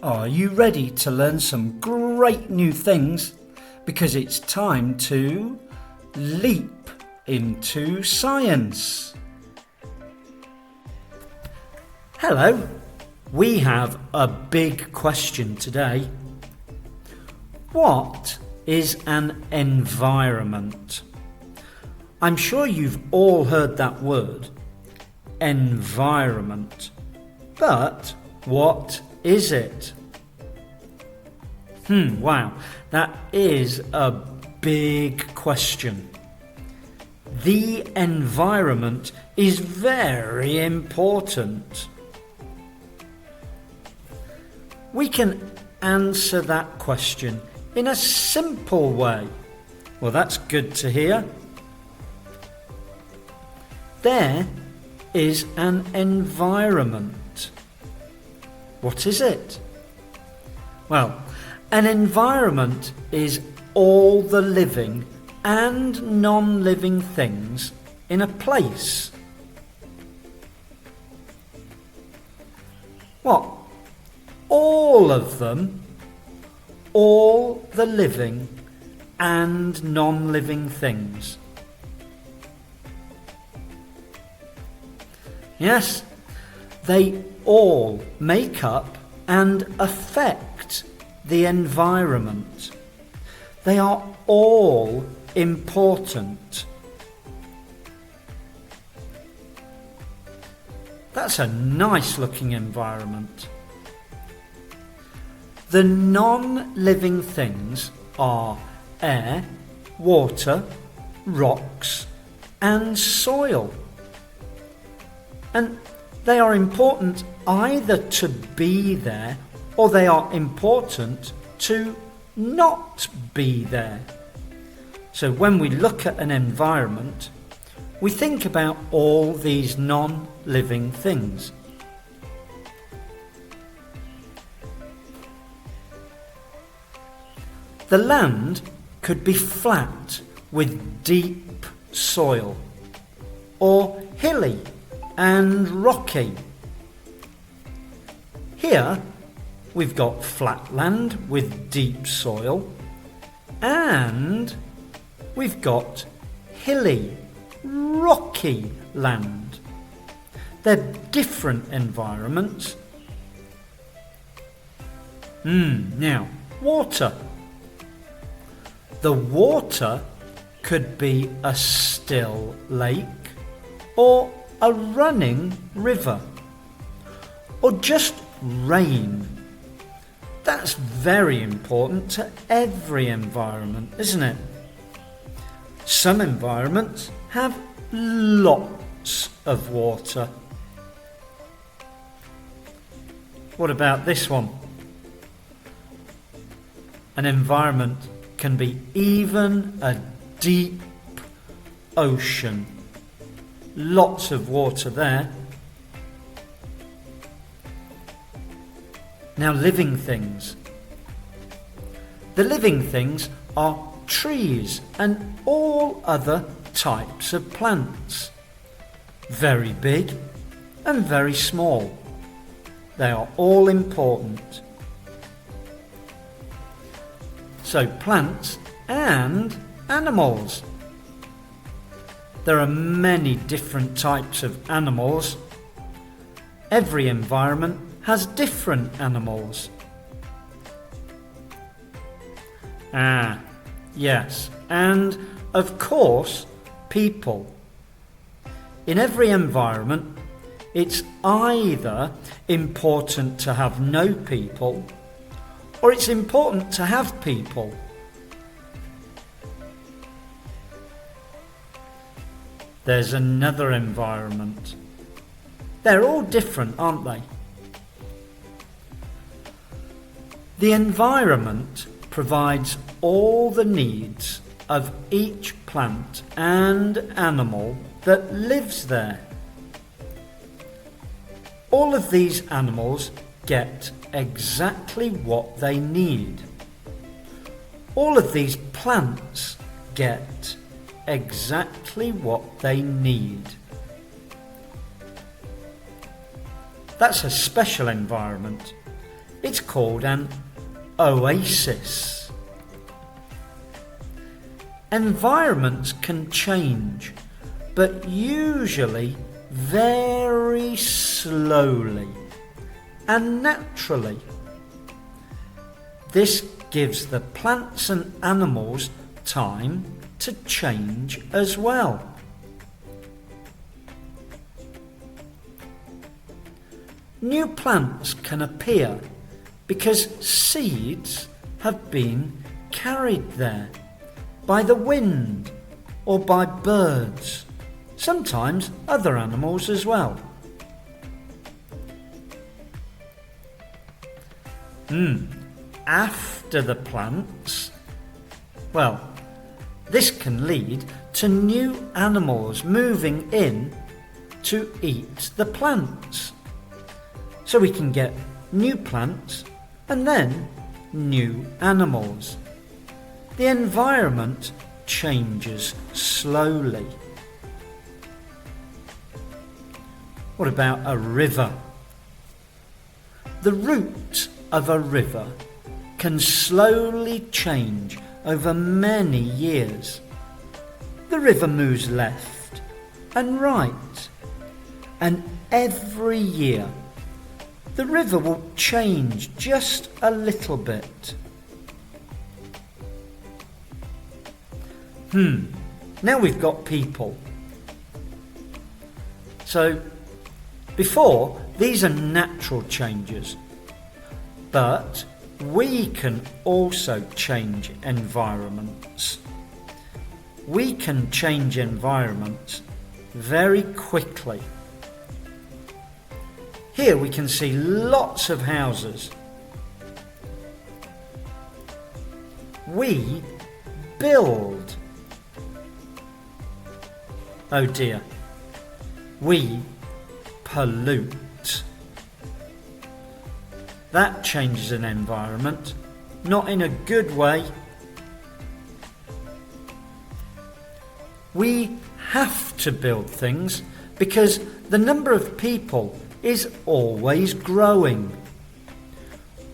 Are you ready to learn some great new things? Because it's time to leap into science. Hello, we have a big question today. What is an environment? I'm sure you've all heard that word, environment. But what is it? Wow, that is a big question. The environment is very important. We can answer that question in a simple way. Well, that's good to hear. There is an environment. What is it? Well, an environment is all the living and non-living things in a place. What? All of them? All the living and non-living things? Yes, they all make up and affect the environment. They are all important. That's a nice looking environment. The non-living things are air, water, rocks, and soil. And they are important either to be there or they are important to not be there. So when we look at an environment, we think about all these non-living things. The land could be flat with deep soil, or hilly and rocky. Here we've got flat land with deep soil, and we've got hilly, rocky land. They're different environments. Now, water. The water could be a still lake or a running river, or just rain. That's very important to every environment, isn't it? Some environments have lots of water. What about this one? An environment can be even a deep ocean. Lots of water there. Now, living things. The living things are trees and all other types of plants. Very big and very small. They are all important. So plants and animals. There are many different types of animals. Every environment has different animals. Yes, and of course, people. In every environment, it's either important to have no people, or it's important to have people. There's another environment. They're all different, aren't they? The environment provides all the needs of each plant and animal that lives there. All of these animals get exactly what they need. All of these plants get exactly what they need. That's a special environment. It's called an oasis. Environments can change, but usually very slowly and naturally. This gives the plants and animals time to change as well. New plants can appear because seeds have been carried there by the wind or by birds, sometimes other animals as well. After the plants, well, this can lead to new animals moving in to eat the plants. So we can get new plants and then new animals. The environment changes slowly. What about a river? The route of a river can slowly change over many years. The river moves left and right, and every year the river will change just a little bit. Now we've got people. So, before, these are natural changes, but we can also change environments. We can change environments very quickly. Here we can see lots of houses. We build. Oh dear. We pollute. That changes an environment, not in a good way. We have to build things because the number of people is always growing.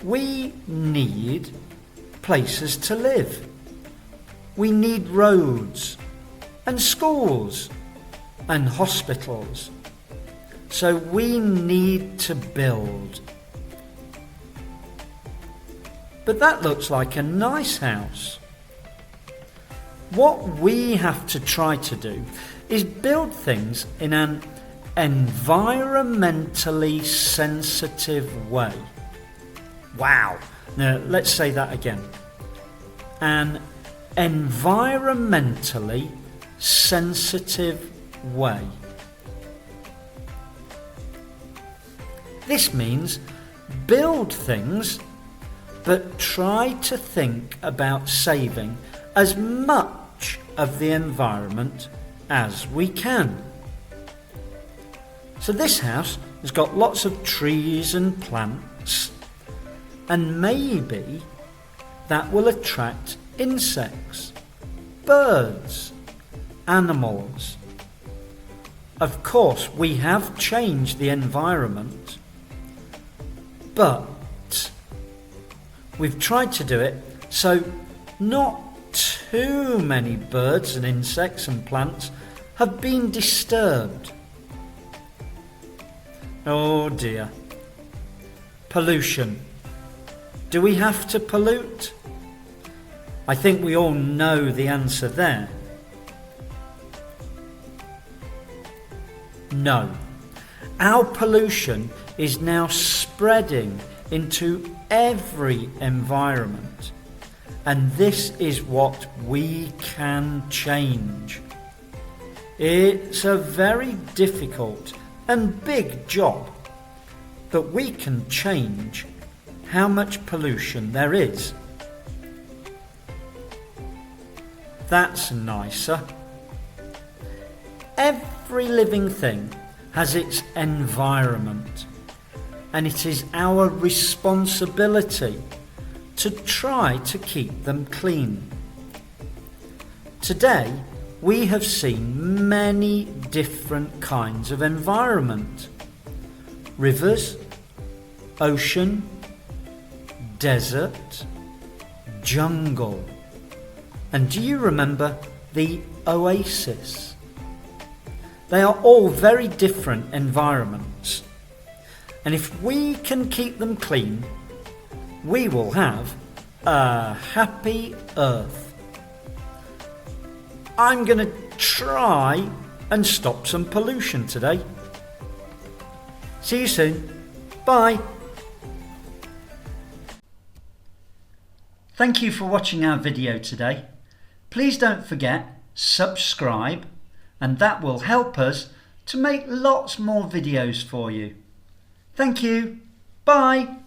We need places to live. We need roads and schools and hospitals. So we need to build. But that looks like a nice house. What we have to try to do is build things in an environmentally sensitive way. Wow. Now let's say that again. An environmentally sensitive way. This means build things, but try to think about saving as much of the environment as we can. So this house has got lots of trees and plants, and maybe that will attract insects, birds, animals. Of course, we have changed the environment, but we've tried to do it so not too many birds and insects and plants have been disturbed. Oh dear. Pollution. Do we have to pollute? I think we all know the answer there. No. Our pollution is now spreading into every environment, and this is what we can change. It's a very difficult and big job, but we can change how much pollution there is. That's nicer. Every living thing has its environment, and it is our responsibility to try to keep them clean. Today, we have seen many different kinds of environment. Rivers, ocean, desert, jungle. And do you remember the oasis? They are all very different environments. And if we can keep them clean, we will have a happy earth. I'm going to try and stop some pollution today. See you soon. Bye. Thank you for watching our video today. Please don't forget, subscribe, and that will help us to make lots more videos for you. Thank you. Bye.